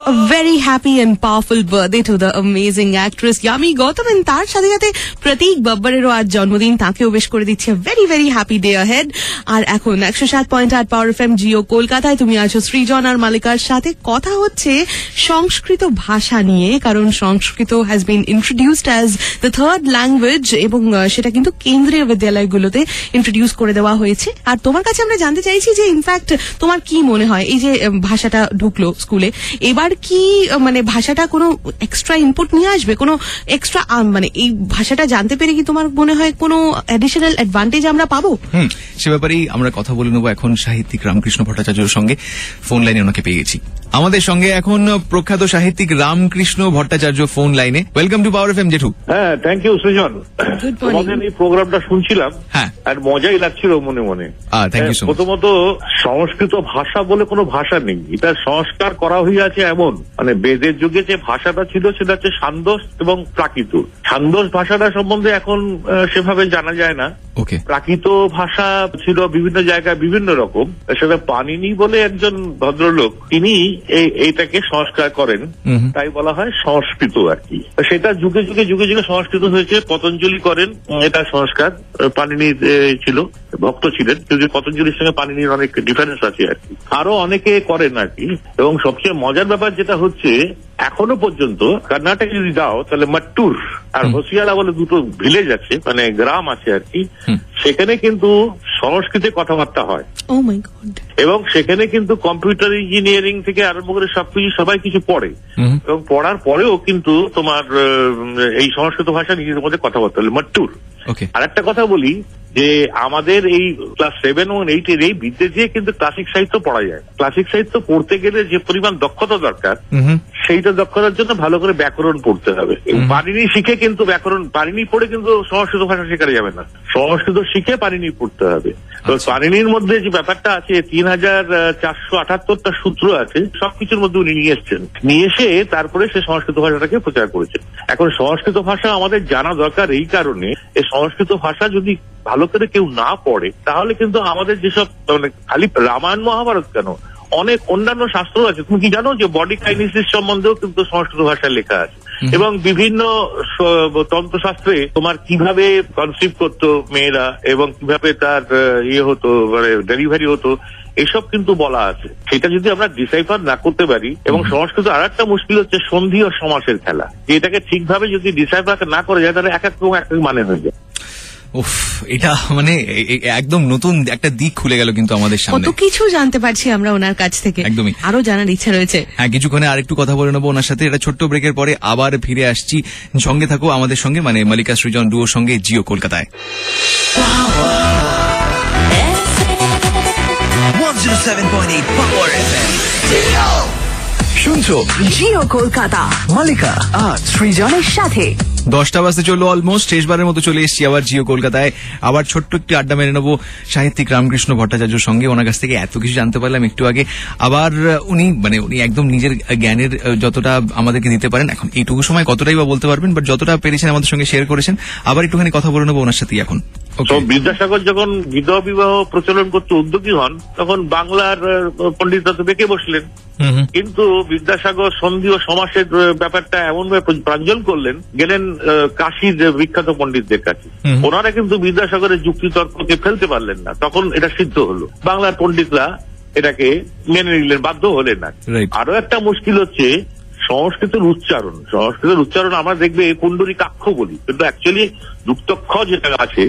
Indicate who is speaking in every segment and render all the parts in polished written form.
Speaker 1: very happy and powerful birthday to the amazing actress Yami Gautam, and তার সাথে সাথে প্রতীক বাব্বারেরও আজ জন্মদিন, তাকেও বেশ করে দিচ্ছে very very happy day ahead। আর এখন 107.8 পাওয়ার এফএম জিও কলকাতায় তুমি আছো সৃজন আর মালিকার সাথে। কথা হচ্ছে সংস্কৃত ভাষা নিয়ে, কারণ সংস্কৃত has been introduced as the third language এবং সেটা কিন্তু কেন্দ্রীয় বিদ্যালয়গুলোতে ইন্ট্রোডিউস করে দেওয়া হয়েছে। আর তোমার কাছে আমরা জানতে চাইছি যে ইনফ্যাক্ট তোমার কি মনে হয় এই যে ভাষাটা ঢুকলো স্কুলে, এবার কি মানে ভাষাটা কোনো এক্সট্রা ইনপুট নিয়ে আসবে, কোনো এক্সট্রা মানে এই ভাষাটা জানতে পেরে কি তোমার মনে হয় কোনো অ্যাডিশনাল অ্যাডভান্টেজ আমরা পাবো?
Speaker 2: সে ব্যাপারেই আমরা কথা বলে নেবো এখন সাহিত্যিক রামকৃষ্ণ ভট্টাচার্যের সঙ্গে। ফোন লাইনে ওনাকে পেয়ে গেছি। আমাদের সঙ্গে এখন প্রখ্যাত সাহিত্যিক রামকৃষ্ণ ভট্টাচার্য ফোন লাইনে। ওয়েলকাম টু পাওয়ার এফএম জেঠু।
Speaker 3: হ্যাঁ, থ্যাংক ইউ সৃজন। তোমাদের এই প্রোগ্রামটা শুনছিলাম,
Speaker 2: হ্যাঁ,
Speaker 3: আর মজাই লাগছিল মনে মনে।
Speaker 2: Thank you so much.
Speaker 3: প্রথমত সংস্কৃত ভাষা বলে কোনো ভাষা নেই, এটা সংস্কার করা হইয়াছে এমন, মানে বেদের যুগে যে ভাষাটা ছিল সেটা হচ্ছে ছান্দস এবং প্রাকৃত। ছান্দস ভাষাটা সম্বন্ধে এখন সেভাবে জানা যায় না। প্রাকৃত ভাষা ছিল বিভিন্ন জায়গায় বিভিন্ন রকম, সেটা পানিনি বলে একজন ভদ্রলোক, তিনি এইটাকে সংস্কার করেন, তাই বলা হয় সংস্কৃত আর কি। সেটা যুগে যুগে যুগে যুগে সংস্কৃত হয়েছে। পতঞ্জলি করেন এটা সংস্কার, পানিনি ছিল, ভক্ত ছিলেন, কিন্তু পতঞ্জলির সঙ্গে পানিনির অনেক ডিফারেন্স আছে আর কি। আরো অনেকে করেন আর কি। এবং সবচেয়ে মজার ব্যাপার যেটা হচ্ছে, এখনো পর্যন্ত কর্ণাটকে যদি যাও তাহলে মাট্টুর আর হোসিয়ালা বলে দুটো ভিলেজ আছে, মানে গ্রাম আছে আর কি, সেখানে কিন্তু সংস্কৃতে কথাবার্তা হয়। এবং সেখানে কিন্তু কম্পিউটার ইঞ্জিনিয়ারিং থেকে আরম্ভ করে সবকিছু সবাই কিছু পড়ে, এবং পড়ার পরেও কিন্তু তোমার এই সংস্কৃত ভাষা নিজেদের মধ্যে কথাবার্তা হলো মাট্টুর। আর একটা কথা বলি যে আমাদের এই ক্লাস 7 ও 8 এর এই বিদ্যে দিয়ে কিন্তু ক্লাসিক সাহিত্য পড়া যায়। ক্লাসিক সাহিত্য পড়তে গেলে যে পরিমাণ দক্ষতা দরকার, সেইটা দক্ষতার জন্য ভালো করে ব্যাকরণ পড়তে হবে। পানিনি শিখে কিন্তু ব্যাকরণ, পানিনি পড়ে কিন্তু সংস্কৃত ভাষা শেখা যাবে না, সংস্কৃত শিখে পানিনি পড়তে হবে। তো পানিনির মধ্যে যে ব্যাপারটা আছে, 3478টা সূত্র আছে, সবকিছুর মধ্যে উনি নিয়ে এসছেন, নিয়ে এসে তারপরে সে সংস্কৃত ভাষাটাকে প্রচার করেছেন। এখন সংস্কৃত ভাষা আমাদের জানা দরকার এই কারণে, এই সংস্কৃত ভাষা যদি ভালো করে কেউ না পড়ে তাহলে কিন্তু আমাদের যেসব, মানে খালি রামায়ণ মহাভারত কেন, অনেক অন্যান্য শাস্ত্র আছে। তুমি কি জানো যে বডি কাইনেসিস সম্বন্ধেও কিন্তু সংস্কৃত ভাষায় লেখা আছে, এবং বিভিন্ন তন্ত্রশাস্ত্রে তোমার কিভাবে কনসিভ করতো মেয়েরা এবং কিভাবে তার হতো, মানে ডেলিভারি হতো, এসব কিন্তু বলা আছে। সেটা যদি আমরা ডিসাইফার না করতে পারি, এবং সংস্কৃত আর একটা মুশকিল হচ্ছে সন্ধি ও সমাসের খেলা, এটাকে ঠিকভাবে যদি ডিসাইফার না করে যায় তাহলে এক এক মানে হয়ে যায়।
Speaker 2: এটা মানে একদম নতুন একটা দিক খুলে গেল কিন্তু আমাদের সামনে।
Speaker 1: কত কিছু জানতে পারছি আমরা ওনার কাছ থেকে, একদমই আরো জানার ইচ্ছা রয়েছে।
Speaker 2: হ্যাঁ, কিছুক্ষণে আরেকটু কথা বলে নেবো ওনার সাথে। এটা ছোট্ট ব্রেকের পরে আবার ফিরে আসছি। সঙ্গে থাকো আমাদের সঙ্গে, মানে মালিকা সৃজন ডুয়োর সঙ্গে জিও কলকাতায়।
Speaker 4: 107.8 পাওয়ার এফএম শুনছো
Speaker 5: জিও কলকাতা,
Speaker 4: মালিকা আর সৃজনের
Speaker 5: সাথে।
Speaker 2: 10টা বাজতে চললো অলমোস্ট, শেষবারের মতো চলে এসেছি আবার জিও কলকাতায়। আবার ছোট্ট একটি আড্ডা মেরে নেবো সাহিত্যিক রামকৃষ্ণ ভট্টাচার্যর সঙ্গে। ওনার কাছ থেকে এত কিছু জানতে পারলাম একটু আগে। আবার উনি একদম নিজের জ্ঞানের যতটা আমাদেরকে দিতে পারেন, এখন এইটুকু সময় কতটাই বা বলতে পারবেন, বাট যতটা পেরেছেন আমাদের সঙ্গে শেয়ার করেছেন। আবার একটুখানি কথা বলে নেবো ওনার সাথেই এখন।
Speaker 3: বিদ্যাসাগর যখন বিধবা বিবাহ প্রচলন করতে উদ্যোগী হন, তখন বাংলার পণ্ডিতরা তো বেঁকে বসলেন, কিন্তু বিদ্যাসাগর সন্ধি ও সমাসের ব্যাপারটা এমন ভাবে প্রাঞ্জল করলেন, গেলেন কাশীর বিখ্যাত পণ্ডিতদের কাছে। ওনারা কিন্তু বিদ্যাসাগরের যুক্তিতর্ককে ফেলতে পারলেন না, তখন এটা সিদ্ধ হলো, বাংলার পণ্ডিতরা এটাকে মেনে নিলেন, বাধ্য হলেন না। আরো একটা মুশকিল হচ্ছে সংস্কৃতের উচ্চারণ। সংস্কৃতের উচ্চারণ আমরা দেখবে পুণ্ডরীকাক্ষ বলি, কিন্তু অ্যাকচুয়ালি যুক্তক্ষ যেটা আছে,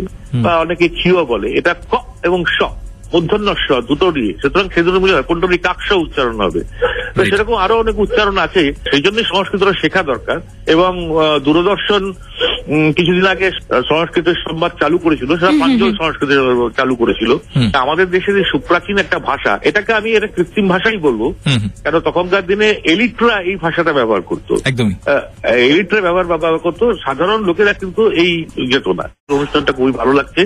Speaker 3: বা অনেকে ক্ষীয় বলে, এটা ক এবং স মূর্ধন্য স দুটো দিয়ে, সুতরাং সেজন্য মিলে পুণ্ডরীকাক্ষ উচ্চারণ হবে। তো সেরকম আরো অনেক উচ্চারণ আছে, সেই জন্যই সংস্কৃতটা শেখা দরকার। এবং দূরদর্শন কিছুদিন আগে সংস্কৃতের সংবাদ চালু করেছিল, সেটা প্রাঞ্জল সংস্কৃত চালু করেছিল। আমাদের দেশের এই সুপ্রাচীন একটা ভাষা, এটাকে আমি এটা কৃত্রিম ভাষাই বলবো, কেন তখনকার দিনে এলিটরা এই ভাষাটা ব্যবহার করতো, এলিটরা ব্যবহার করতো, সাধারণ লোকেরা কিন্তু এই যেত না। অনুষ্ঠানটা খুবই ভালো লাগছে,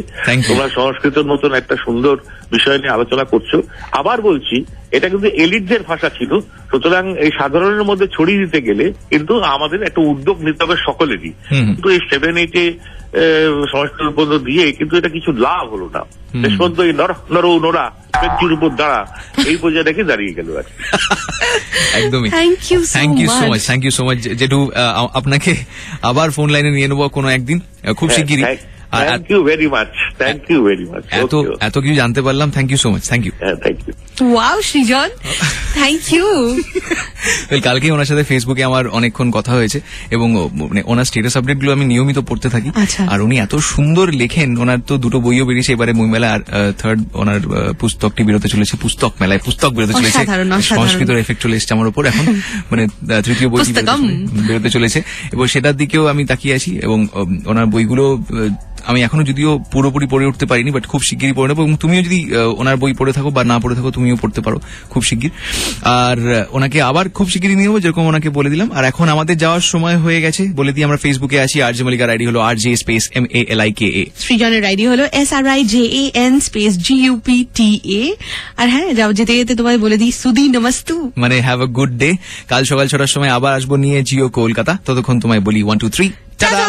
Speaker 3: তোমরা সংস্কৃতের মতন একটা সুন্দর বিষয় নিয়ে আলোচনা করছো। আবার বলছি, এটা কিন্তু এলিটদের ভাষা ছিল, সুতরাং এই সাধারণের মধ্যে ছড়িয়ে দিতে গেলে কিন্তু আমাদের একটা উদ্যোগ নিতে হবে সকলেরই। কিন্তু এই 7-8 সংস্কৃত পর্যন্ত দিয়ে কিন্তু এটা কিছু লাভ হলো না। শেষ পর্যন্ত এই নোরা ব্যক্তির উপর দাঁড়া এই পর্যায়ে রেখে দাঁড়িয়ে গেল আর কি।
Speaker 2: একদমই।
Speaker 1: থ্যাংক ইউ
Speaker 2: সো মাচ জেঠু। আপনাকে আবার ফোন লাইনে নিয়ে নেবো কোনো একদিন, খুব শিগগিরই।
Speaker 3: Thank you very much.
Speaker 2: এত কিছু জানতে পারলাম। Thank you so much. Thank you.
Speaker 1: Wow Srijan, thank you.
Speaker 2: কালকে ওনার সাথে ফেসবুকে আমার অনেকক্ষণ কথা হয়েছে এবং মানে ওনার স্টেটাস আপডেট গুলো আমি নিয়মিত পড়তে থাকি। আর উনি এত সুন্দর লেখেন। ওনার তো 2টো বইও বেরিয়েছে এবারে বইমেলা, আর থার্ড ওনার পুস্তকটি বেরোতে চলেছে পুস্তক মেলায়। পুস্তক বেরোতে চলেছে, সংস্কৃতের এফেক্ট চলে এসছে আমার উপর এখন, মানে 3য় বইটি বেরোতে চলেছে এবং সেটার দিকেও আমি তাকিয়ে আছি। এবং ওনার বইগুলো আমি এখনো যদিও পুরোপুরি পড়ে উঠতে পারিনি, বাট খুব শিগগিরই পড়ে নেবো। এবং তুমিও যদি ওনার বই পড়ে থাকো বা না পড়ে থাকো, তুমিও পড়তে পারো খুব শিগগির। আর ওনাকে আবার খুব শিগগিরই নিয়ে নেবো, যেরকম ওনাকে বলে দিলাম। আর এখন আমাদের যাওয়ার সময় হয়ে গেছে, বলে দিই আমরা ফেসবুকে আছি। আরজে মালিকার আইডি হলো RJ_MALIKA।
Speaker 1: সৃজনের আইডি হলো SRIJAN_GUPTA। আর হ্যাঁ, যাও যেতে যেতে তোমায় বলে দিই সুদি নমস্তু,
Speaker 2: মানে হ্যাভ আ গুড ডে। কাল সকাল 6টার সময় আবার আসবো নিয়ে জিও কলকাতা। ততক্ষণ তোমায় বলি 1 2 3 টাটা।